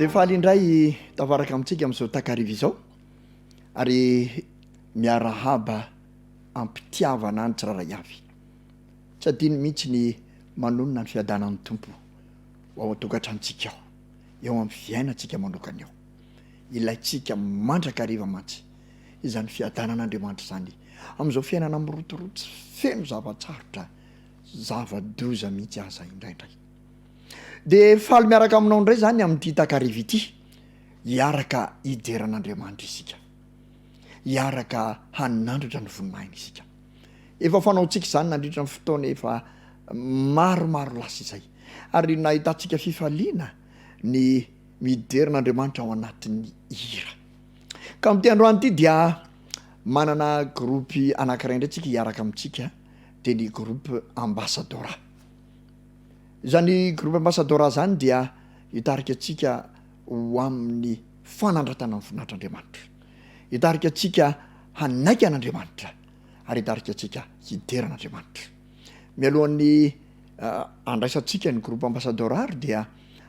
de faly indray tavaraka amintsika am'izao takariva izao ary miarahaba ampitiavana any tsiraray avy tsy adiny mihitsy ny manonona ny fiadanan'ny tompo ao atokatrantsika ao eo amin'ny fiainantsika manokana eo ilayntsika mandrakariva mantsy izany fiadanan'Andriamanitra zany am'izao fiainana mirotorotsy feno zavatsarotra zava-doza mihitsy aza indraindray de faly miaraka aminao indray zany amin'ity takariva ity hiaraka hideran'Andriamanitra isika hiaraka hanandratra ny voninahiny isika efa fanaontsika izany nandritra ny fotoana efa maromaro lasa izay ary nahitantsika fifaliana ny mideran'Andriamanitra ao anatin'ny hira ka amin'ity androany ity dia manana gropy anankiray indray tsika hiaraka amintsika de ny groupe Ambasadorà zany groupe Ambasadorà zany dia hitarika atsika ho amin'ny fanandratana ny voninahitr'Andriamanitra hitarika atsika hanaiky an'Andriamanitra ary hitarika atsika hideran'Andriamanitra mialohan'ny andraisantsika ny groupe Ambasadorà ary dia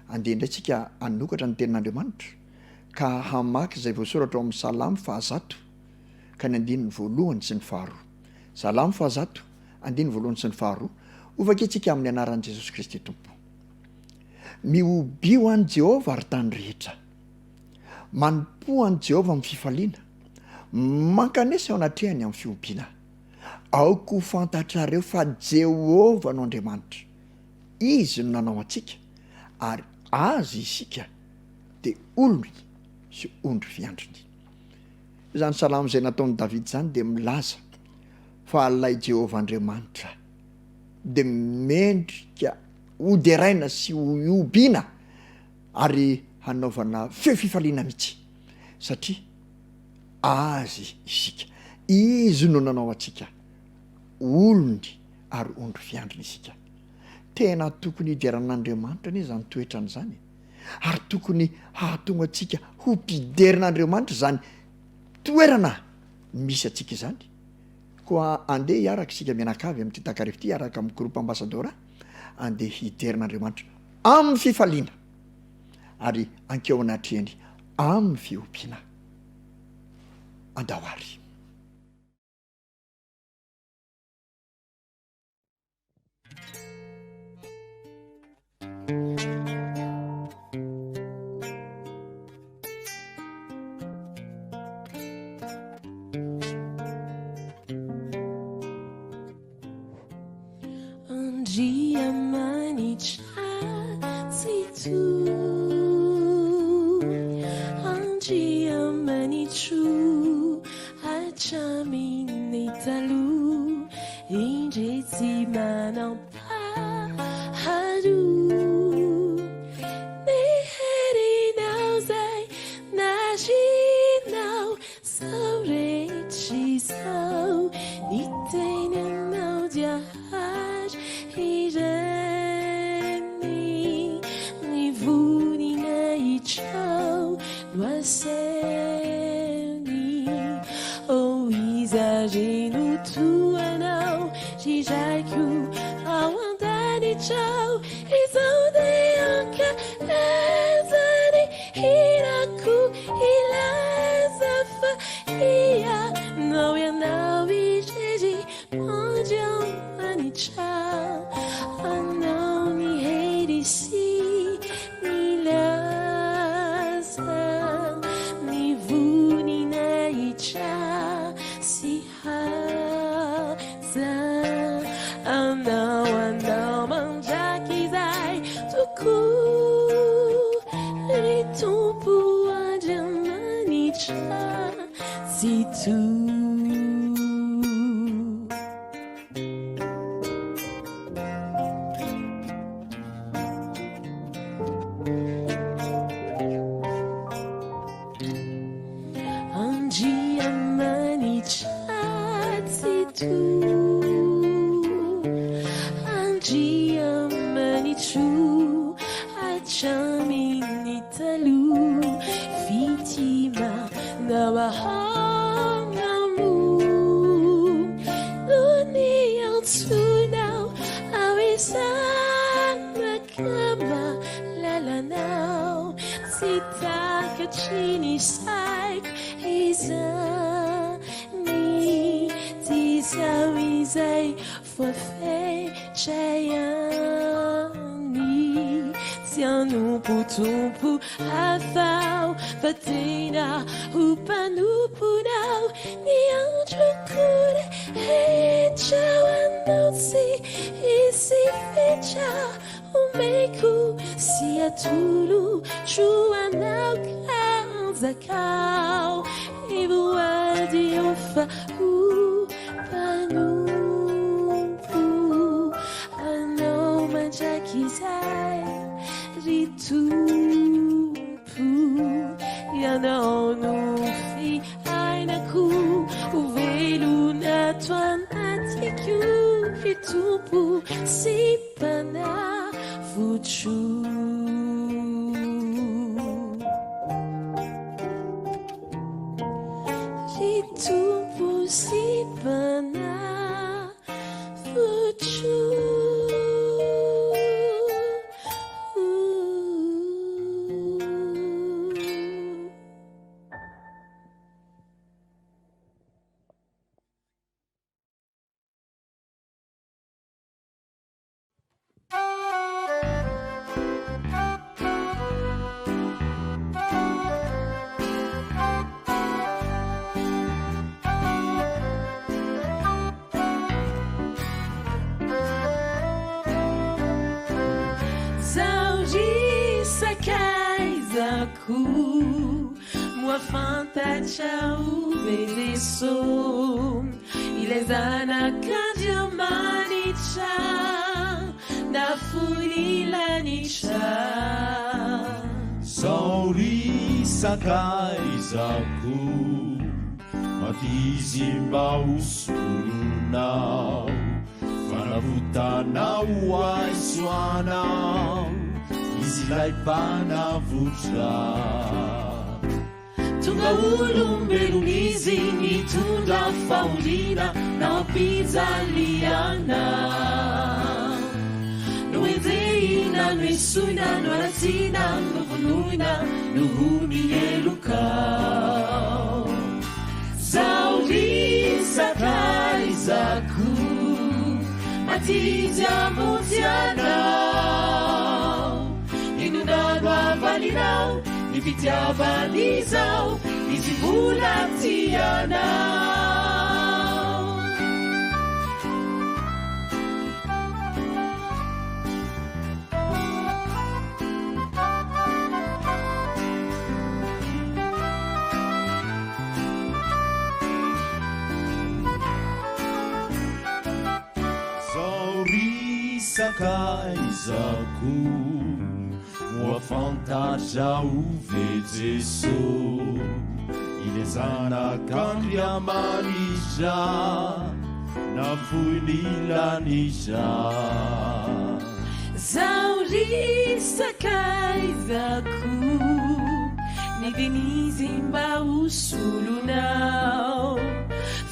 andeha indraytsika anokatra ny tenin'Andriamanitra ka hamaky izay voasoratra ao amin'ny salamy fahazato ka ny andiny ny voalohany sy ny faharoa salamy fahazato andiny voalohany sy ny faharoa ovaketsika amin'ny anaran'i Jesosy Kristy tompo miobio an' Jehova ary tany rehetra manompo an' Jehova amin'ny fifaliana mankanesa ao anatrehany amin'ny fiompiana aoko fantatrareo fa Jehova no Andriamanitra izy no nanao antsika ary azy isika de olony sy ondry fiandriny izany salamo izay nataon'i David zany de milaza fa alay Jehova Andriamanitra de mendrika hoderaina sy hoiobina ary hanaovana feo fifaliana mihitsy satria azy isika izy no nanao antsika olony ary ondry fiandriny isika tena tokony hideran'Andriamanitra anie zany toetrany zany ary tokony hahatonga atsika ho mpiderin'Andriamanitra zany toerana misy atsika izany koa andeha hiaraka isika mianakavy amin'ity takariva ity hiaraka amin'ny groupe Ambasadorà andeha hiderin'Andriamanitra amin'ny fifaliana ary ankeo anatrehany amin'ny fiompiana andawary dia manicha si tu dia manichu achami nitalu inje si manam pa hadu ne heri now say na shi now so rechi so nitene now dia oh exagero tu não de já que a vontade tchau izondeanka lazari hiraku ilazafa ia não é não vigeji onde a tchau não me hate si ni laza ni vuni na icha si haza andao manja kizai tuku ritumpu ajamani cha si tu si Kinisaik Izani Tizawizay Forfait Chayani Tianu Putumpu Afau Patina Upanupunau Nianjukure Chawanotsi Isi Fecha Umeku Siatulu Chuanau Zakau Ibuadi Ofa Upanupu Ano Majakizai Ritupu Yana Nufi Ainaku Uvelu Natuan Atiku Ritupu Sipana Fuchu Ritupu Sipana Fuchu Mua fantacha ubedeso Ilezana kanjamanicha Na funilanicha Sauri sakai zaku Matizimba usulunau Fanavutanau aisuanau Isilai panavutra Tunga ulumbelunizi ni tunda faulina na pizza liana Nuezeina, nuesuina, nuaratina, nuvunuina, nuhuni elukau Sauri sakai zaku Matizia mutianau Inunadwa valinau Nivitiavalizau Izibulatianau Sauri sakai zaku Mua fantasia uvezeso Ilezana kandria manisha Na funilanisha Zauri sakai zaku Nivinizimba usulunau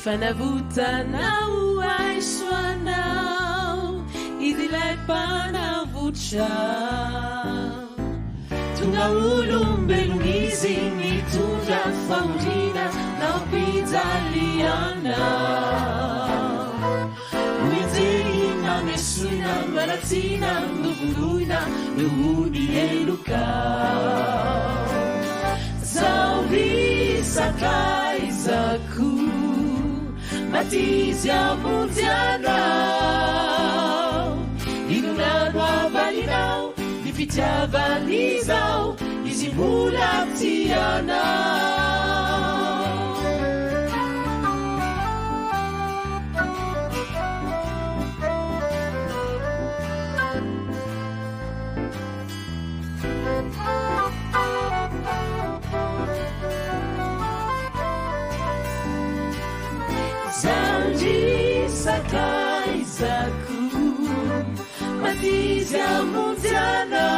Fanavutanau aiswanau Idilai panavucha Tunga ulumbelunizi ni tunda faulina na pizza liana Uizeina, nesuina, maratina, nuvunuina, nuhuni elukau Zauri sakai zaku Matizia mutianau Inunadwa valinau Nivitiavalizau Izibulatianau Zauri sakai zaku Matizia mutianau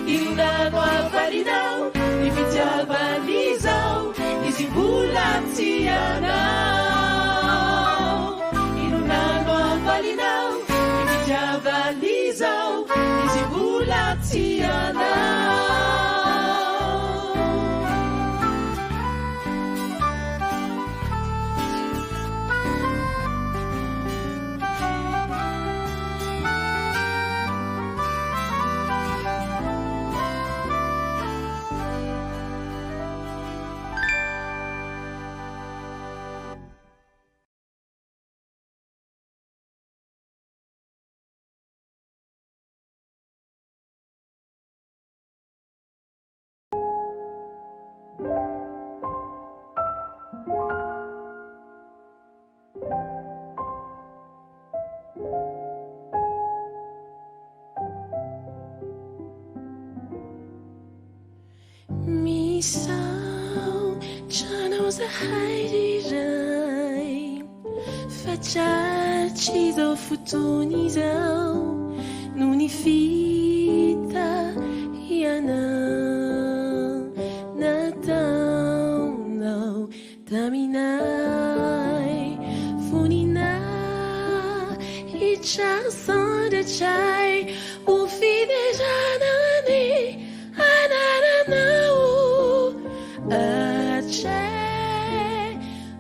Inunadwa valinau Nivitiavalizau Izibulatianau Inunadwa valinau Nivitiavalizau Izibulatianau Missão já não se raidirei. Facciaci do futunizão Nunifita Iana Natão não Taminai Funina Ichação de chai O Fiderana Ananau Ache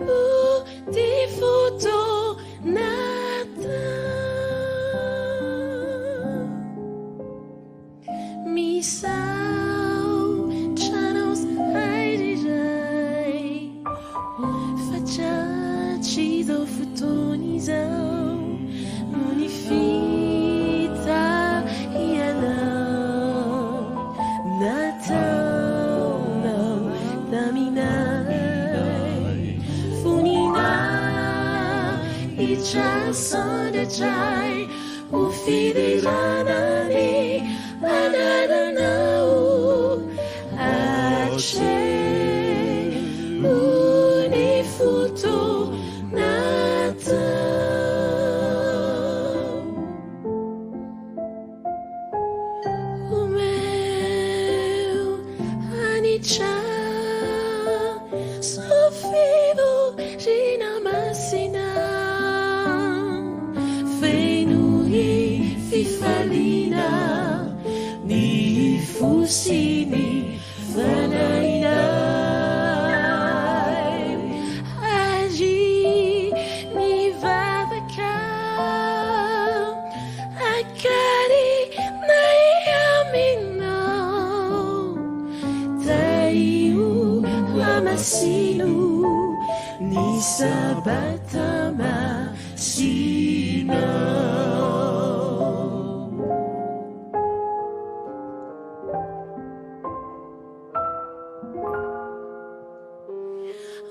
O Difuto Nata Missão Chanos Airijai Facciaci do futunizão Unifita Ianão Natão não Daminai Funina Ichação de chai O Fiderana Ananau Ache Unifuto Natão O meu Anichan Sofrido de Namasina Fenui Fifalina Ni Fusini Fanainai Agi Ni Vavaka Akari Nayamino Taiu Lamasinu Ni Sabatama Sino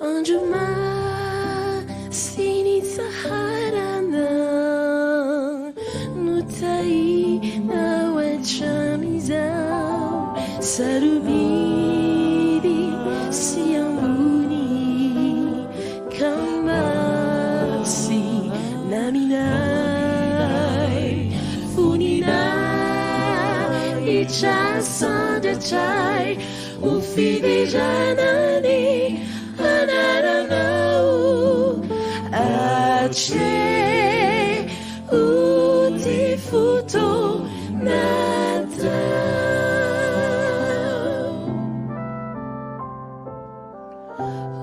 Anjuma Sini Saharana Nutai Nawachamizau Sarubidi Siambuni Kamasi Naminai Funina Ichasan de chai O Fidejanani Ananau Ache Utifuto Natão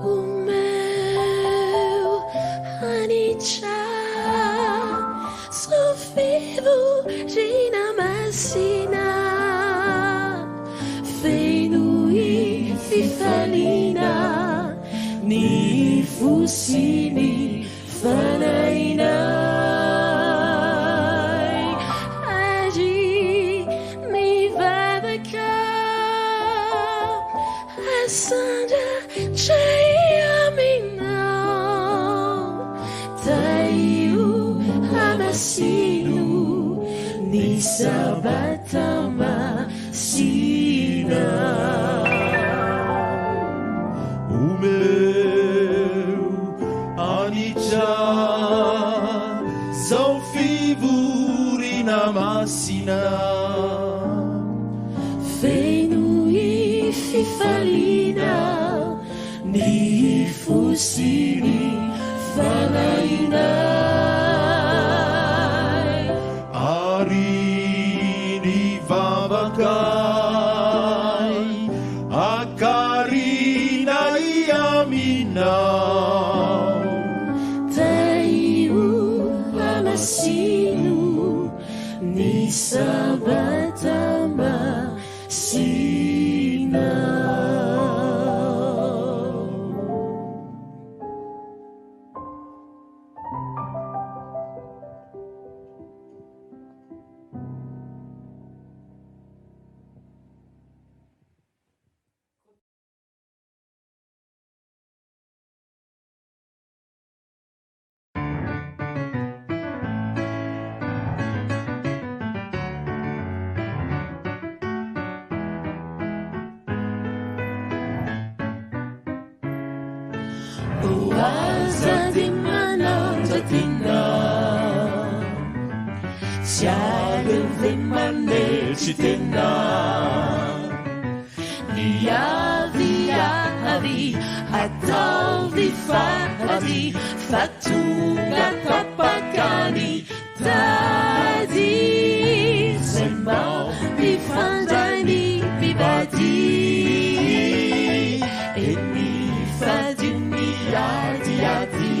O meu Anichan Sofrido de Namasina Fenui Fifalina Ni Fusini Fanainai Agi Ni Vavaka Asanja Chayaminau Taiu Amasinu Ni Sabatama Sina O meu Anichan São figuri na macina Fenui Fifalina Ni Fusini Fanainai Arini Vavakai Akarina Iaminau Taiu Amasinu Ni Sabatama Sina aza dia manandratina tsy aleve manetry tena niaviavy ataovy fady fa tonga tapakany tady zay mampifandray ny mpivady eny fady miadiady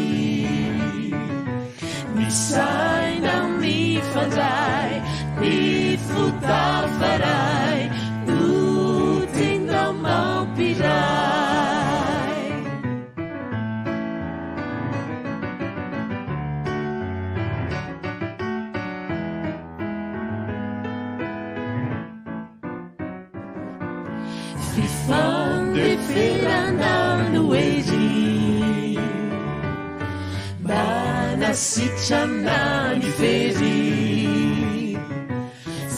misaina mifandray mifotafaray no tena mampiray fifandeferana no ery manasitrana ny fery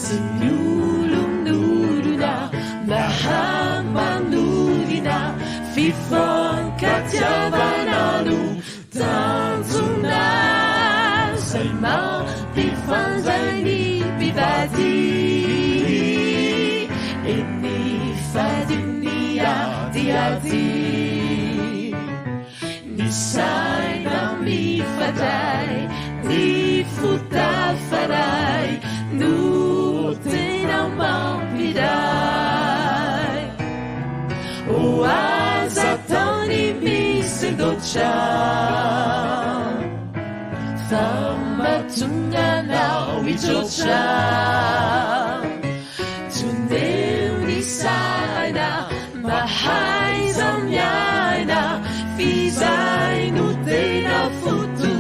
sy miolonorona mahamanolina fifankatiavana no tanjona zay mampifandray ny mpivady eny fady miadiady misaina mifandray mifotafaray no tena mampiray o aza taony misendotra fa matonganao mitrotra tondeo ny saina mahaiza miaina fizay no tena foto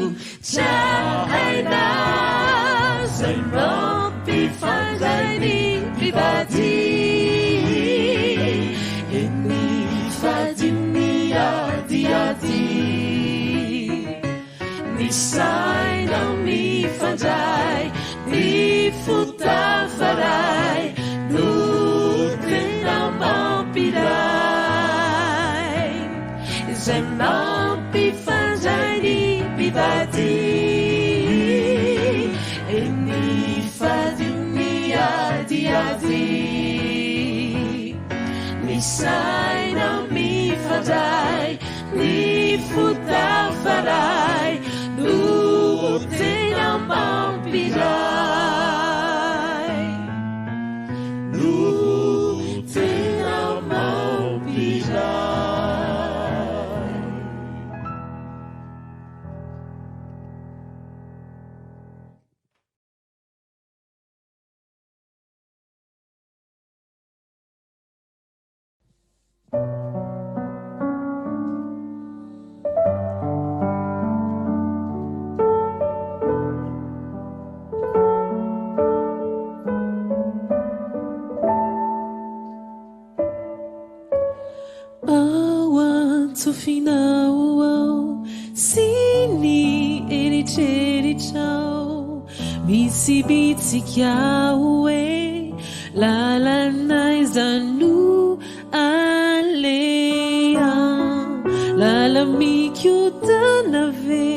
trahaina zay mampifandray ny mpivady eny fady miadiady misaina mifandray mifotafaray no tena mampiray zay mampifandray ny mpivady eny fady miadiady misaina mifandray mifotafaray no tena mampiray no tena mampiray Final sini eritreritrao misy bitsikiao e lalanaiza no alea lala mikiotana ve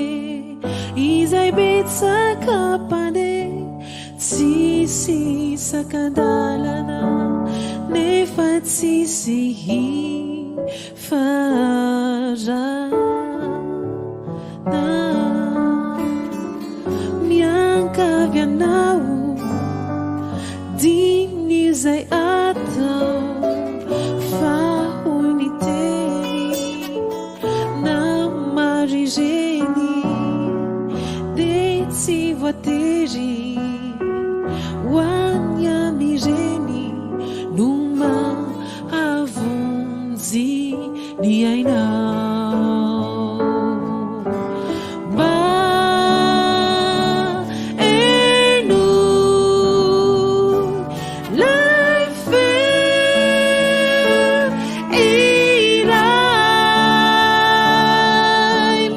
izay betsaka pande tsisy sakandalana nefa tsisy farana miankavy anao dimy izay atao fahoy ny teny na marireny de tsy voatery hoany amireny no mahavonjy ny ainao mba eno lay fel iray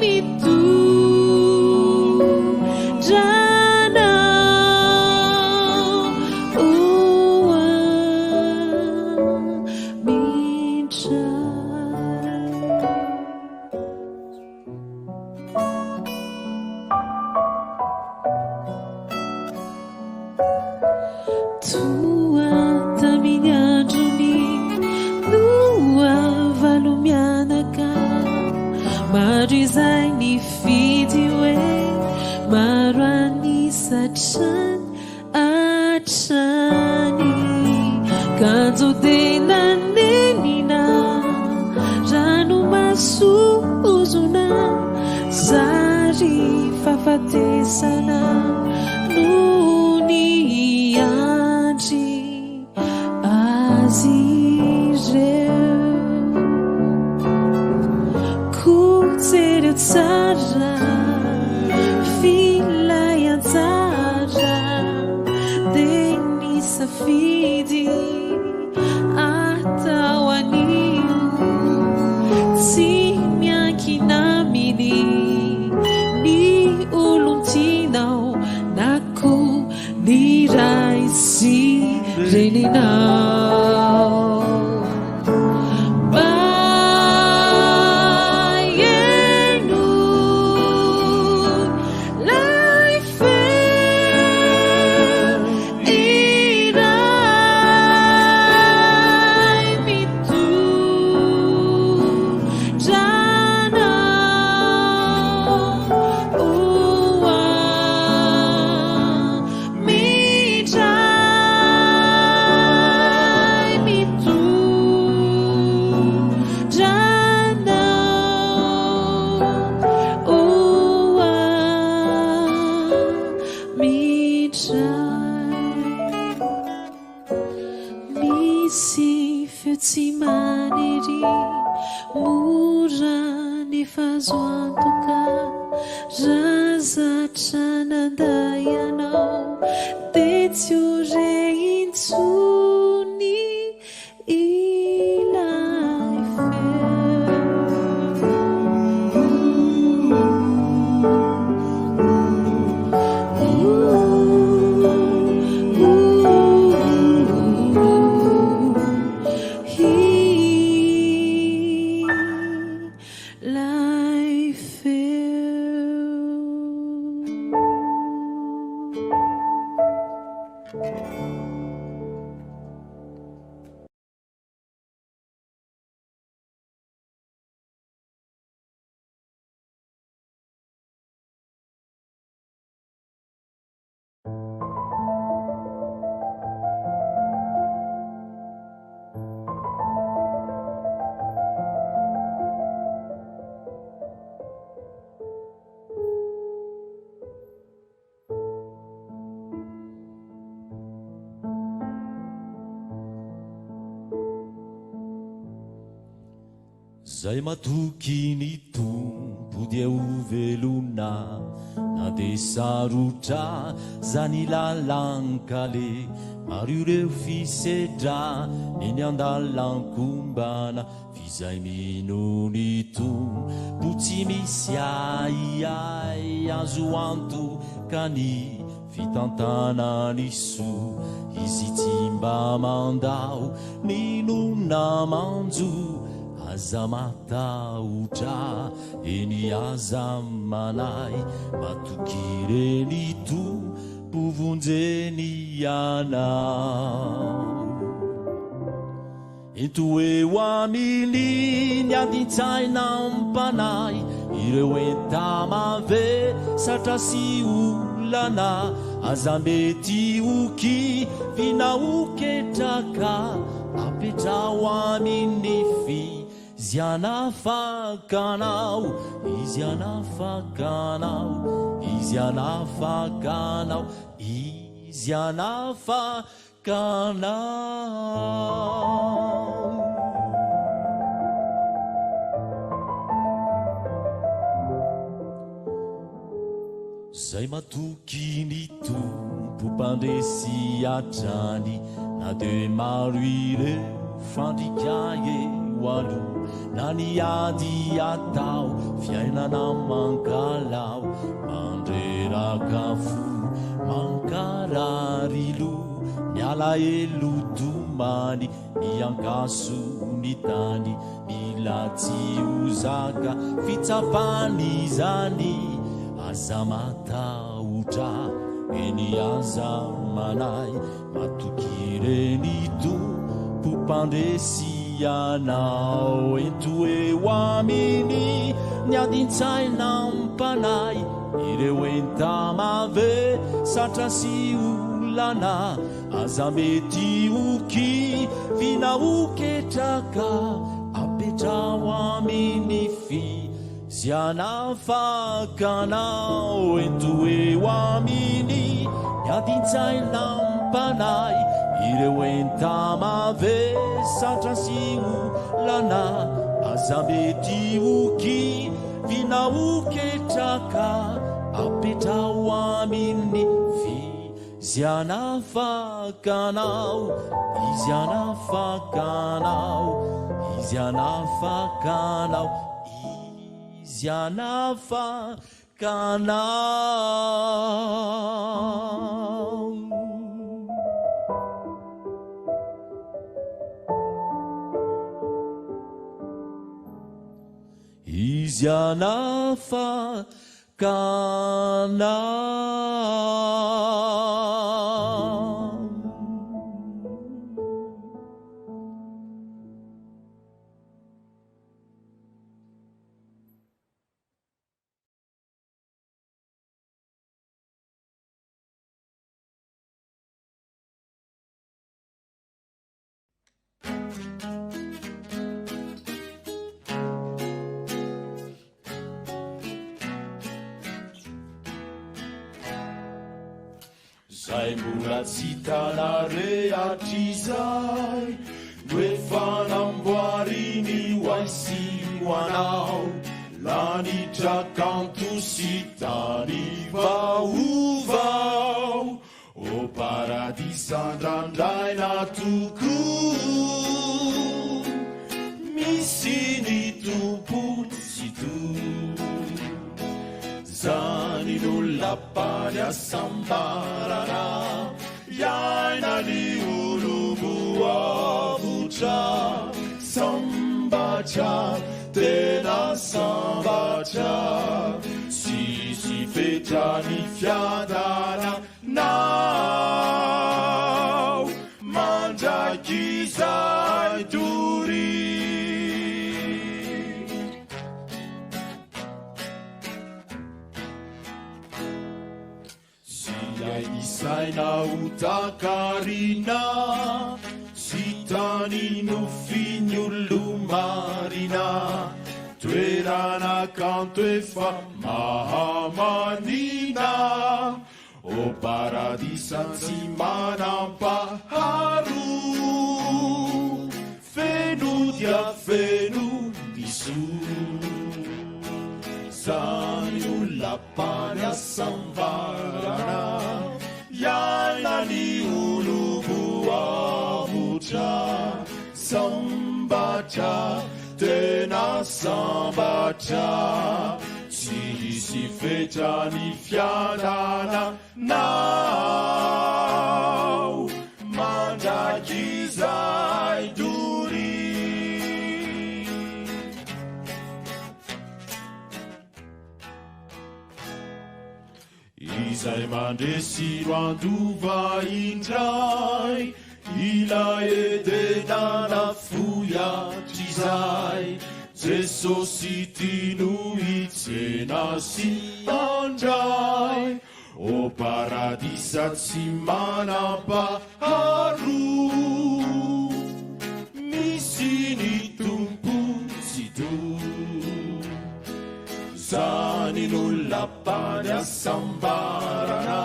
mitondranao oa midray andrizay ny fidy hoe maro anisatran atrany kanjo de nanenina rano masozona zary fafatesana no ny andry azy ireo kotsereo tsara filay antsara de ny safidy atao anio tsy miankinaminy ny olontinao nako ny ray sy reninao zay matoky ny tompo dia ovelona na de sarotra zany lalankale maro ireo fisedra eny andalankombana fizay mino ny tompo tsy misy aiai azo antoka ny fitantanany soa izy tsy mba mandao ny nona manjo aza matahotra eny aza manay matokireny tompo vonjeny anao ento eo aminy ny adintsaina mpanay ireo entamave satra sy olana aza mety oky vinaoketraka apetrao amin'ny fi izy anafakanao izy anafakanao izy anafakanao izy anafakanao zay matoky ny tompo mpandresy atrany na de maro ireo fandrikae walo na ny ady atao fiainana mankalao mandreraka fo mankararilo miala elotomany miankaso ny tany milatsy ozaka fitsapany zany aza matahotra eny aza manay matokireny tompo mpandresy anao ento eo aminy niadintsay nampanay ireo entamave satra sy olana aza mety oky vinaoketraka apetrao amin'ny fizianafakanao entoeo aminy niadintsay nampanay ireo entamave satra sy olana aza mety oky vinaoketraka apetrao amin'ny fizianafakanao izianafakanao izianafakanao izianafakanao. Izianafakanao. Zay mbola tsy tanare atrizay noe fanamboariny hoaisy hoanao lanitra kanto sy tany vaovao o paradisa ndrandraina toko misy ny tompo sy to zany nolapany asambarana yaina ny olomo avotra sambatra tena sambatra sisy fetra ny fiadana nao mandrakizay tory isaina utakarina sitani nofinyolomarina toerana kanto efa mahamanina o paradisa tsy manampaharo feno dia feno diso zany olapany asambarana yaina ny olomo avotra sambatra tena sambatra tsy hisy fetra ny fiadana nao mandrakizay tory izay mandresy roandova indray ila edenana foyatrizay jesosy tino itsena sy andray o paradisa tsy manampaharo misy ny tompo sy to zany nolapany asambarana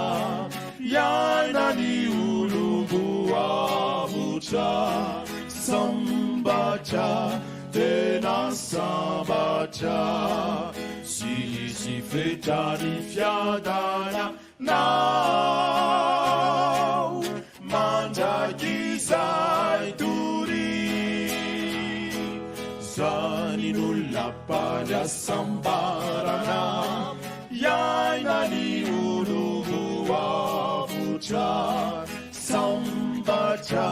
yaina ny olomo avotra sambatra tena sambatra sisy fetra ny fiadana nao mandrakizay tory zany nolapany asambarana yaina ny olomo avotra sambatra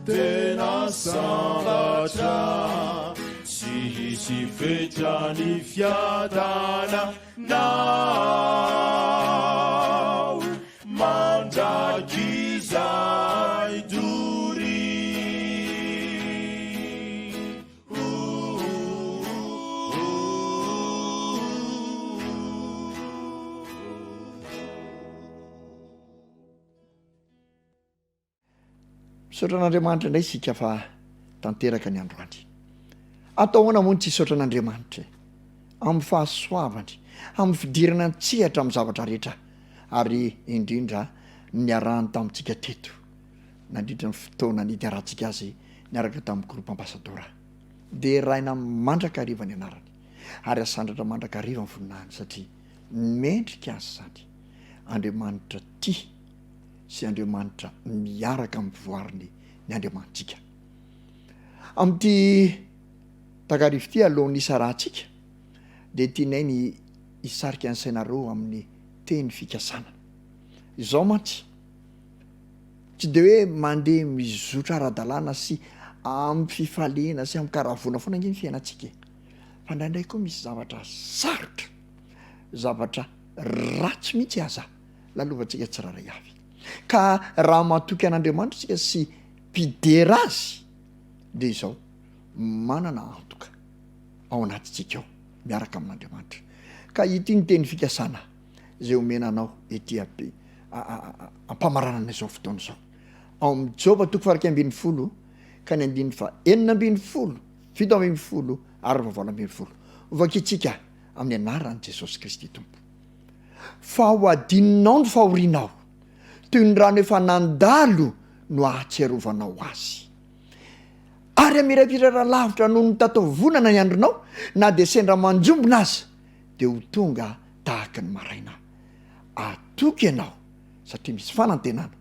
tena sambatra tsy hisy fetra ny fiadana nao mandrakizay tory Misaotra an'Andriamanitra indray isika fa tanteraka ny androany. Atao hoana moa ny tsy hisaotra an'Andriamanitra amin'ny fahasoavany, amin'ny fidirana antsihatra amin'ny zavatra rehetra, ary indrindra ny arahany tamintsika teto, nandritra ny fotoana nitiarantsika azy niaraka tamin'ny groupe Ambasadorà. Dia raina mandrakariva ny anarany, ary asandratra mandrakariva ny voninahiny satria mendrika azy zany. Andriamanitra tia sy Andriamanitra miaraka amin'ny voariny ny Andriamanitsika. Amin'ity takarivo ity alohan'ny isarahantsika dia tianay ny hisarika ny sainareo amin'ny teny fikasana. Izao mantsy tsy dia hoe mandeha mizotra ara-dalàna sy amin'ny fifaliana sy amin'ny karavona foana nge ny fiainantsika, fa indraindray koa misy zavatra sarotra, zavatra ratsy mihitsy aza lalovantsika tsiraray avy. Ka raha matoky an'Andriamanitra tsika sy mpidera azy, dia izao manana antoka ao anatintsika ao miaraka amin'Andriamanitra. Ka ity ny teny fikasana zay omenanao ety ampamaranana izao fotoana izao. Ao amin'ny Joba 1:20 ka ny 9:40, 7:40 ary 9:40. Ovakitsika amin'ny anaran'i Jesosy Kristy Tompo. Fa ho adininao ny fahorianao toy ny rano efa nandalo no ahatsiarovanao azy. Ary amirapirara lavitra noho ny tatovonana ny andronao, na dia sendra manjombona azy dia ho tonga tahaka ny maraina. Atoky ianao satria misy fanantenana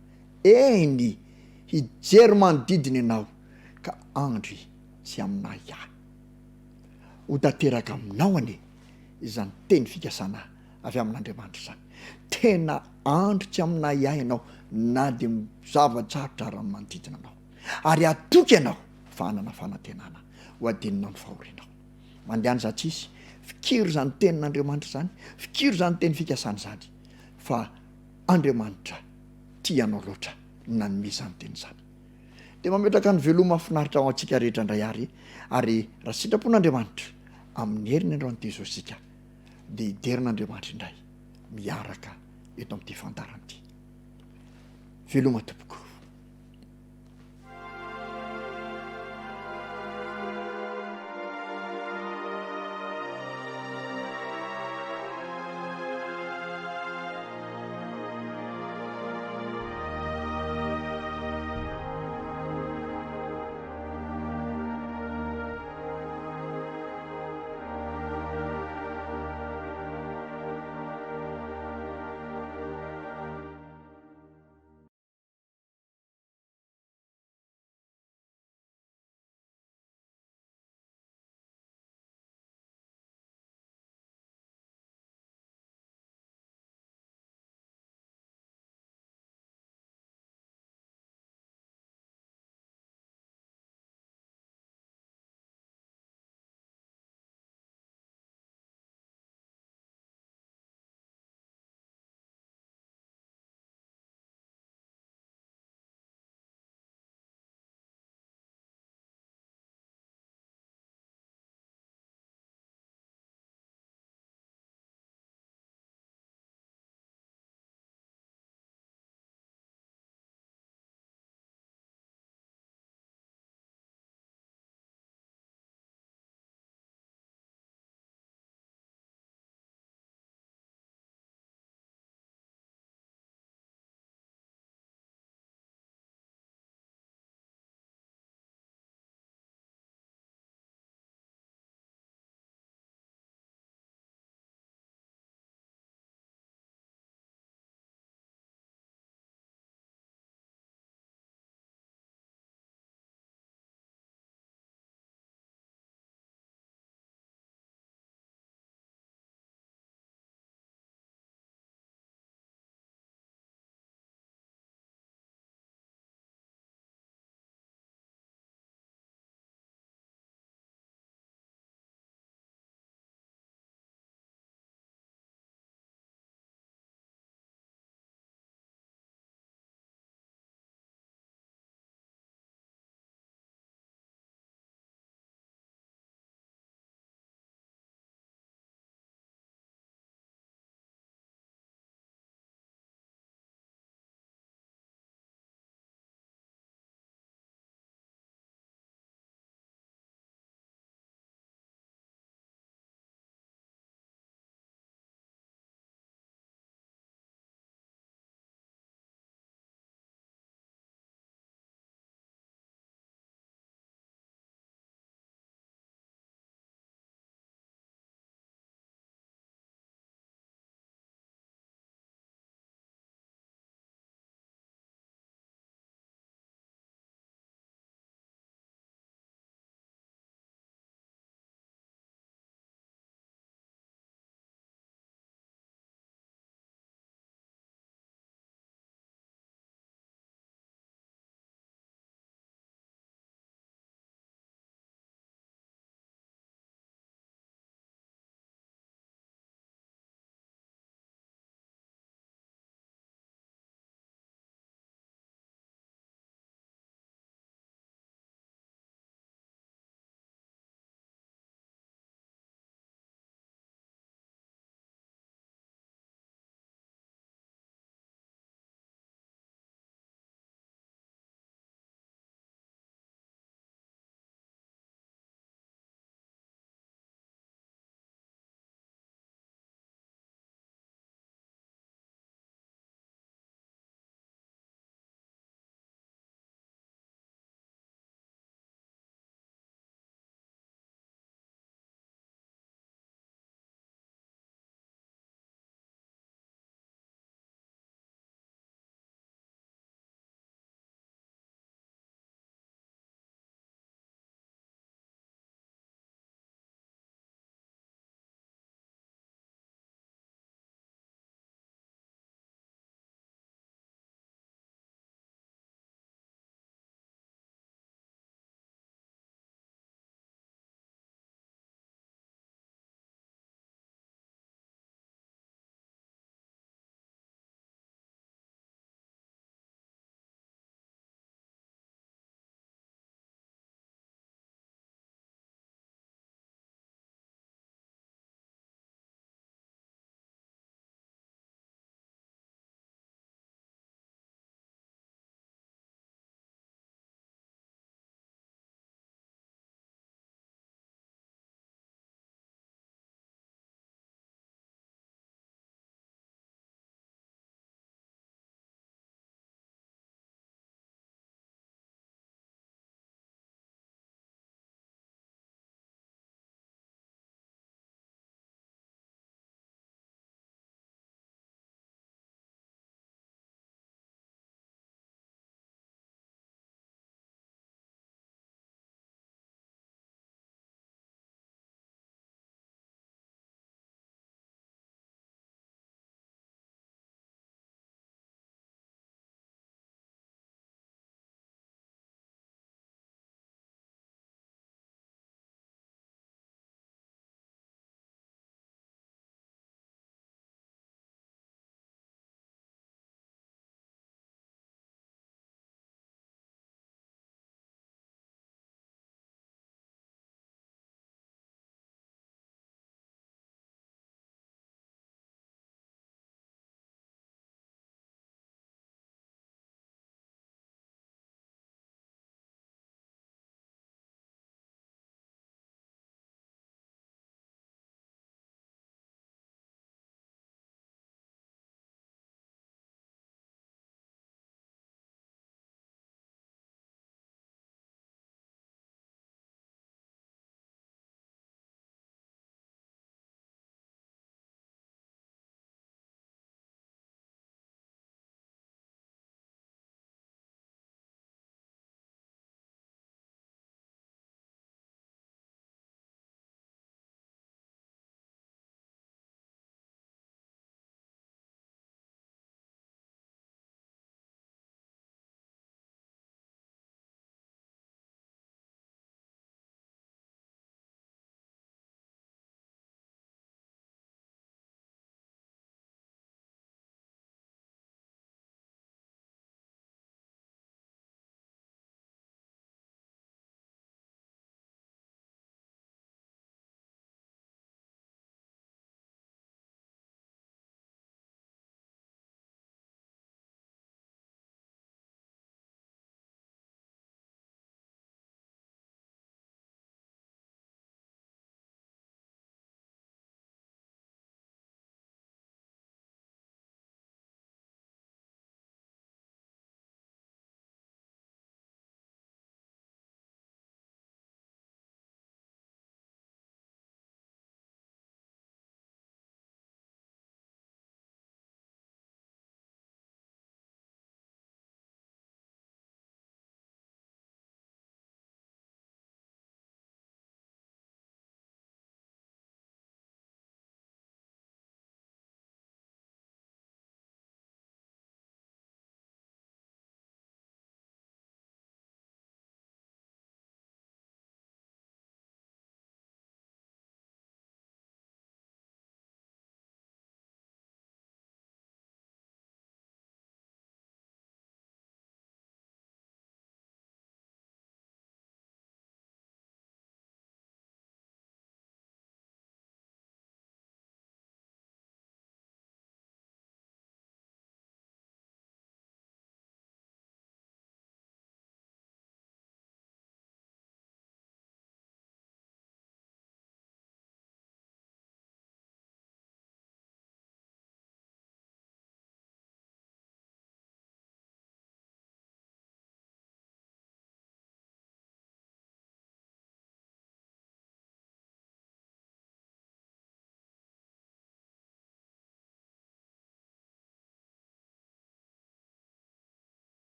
eny hijery manodidina ianao, ka andry sy aminay ahy. Ho tanteraka aminao anie izany teny fikasana avy amin'Andriamanitra izany. Tena andry tsy aminay ahy ianao, na dia zavatsarotra ary manodidina anao, ary atoky ianao fa hanana fanantenana ho adininao ny fahorianao. Mandehany zatsisy, fikiro zany tenin'Andriamanitra zany, fikiro zany teny fikasana zany, fa Andriamanitra tianao loatra nanome zany teny zany. Dia mametraka ny veloma mahafinaritra ao antsika rehetra indray ary raha sitrapon'Andriamanitra amin'ny heriny androan'ity izao sika, dia hiderin'Andriamanitra indray miaraka eto amin'ity fandarana ity. Veloma tompoko.